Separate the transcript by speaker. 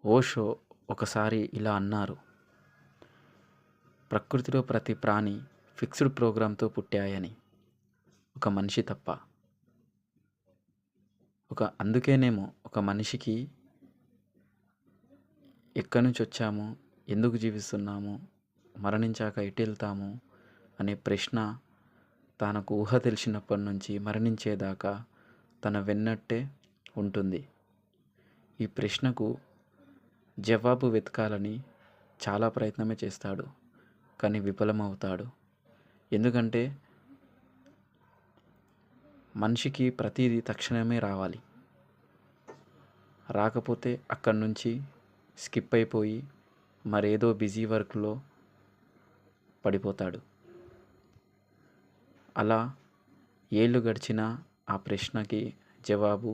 Speaker 1: ఓషో ఒకసారి ఇలా అన్నారు: ప్రకృతిలో ప్రతి ప్రాణి ఫిక్స్డ్ ప్రోగ్రాంతో పుట్టాయని, ఒక మనిషి తప్ప. అందుకేనేమో ఒక మనిషికి ఎక్కడి నుంచి వచ్చాము, ఎందుకు జీవిస్తున్నాము, మరణించాక ఎటెళ్తాము అనే ప్రశ్న తనకు ఊహ తెలిసినప్పటి నుంచి మరణించేదాకా తన వెన్నట్టే ఉంటుంది. ఈ ప్రశ్నకు జవాబు వెతకాలని చాలా ప్రయత్నమే చేస్తాడు, కానీ విఫలమవుతాడు. ఎందుకంటే మనిషికి ప్రతిదీ తక్షణమే రావాలి. రాకపోతే అక్కడి నుంచి స్కిప్ అయిపోయి మరేదో బిజీ వర్క్లో పడిపోతాడు. అలా ఏళ్ళు గడిచినా ఆ ప్రశ్నకి జవాబు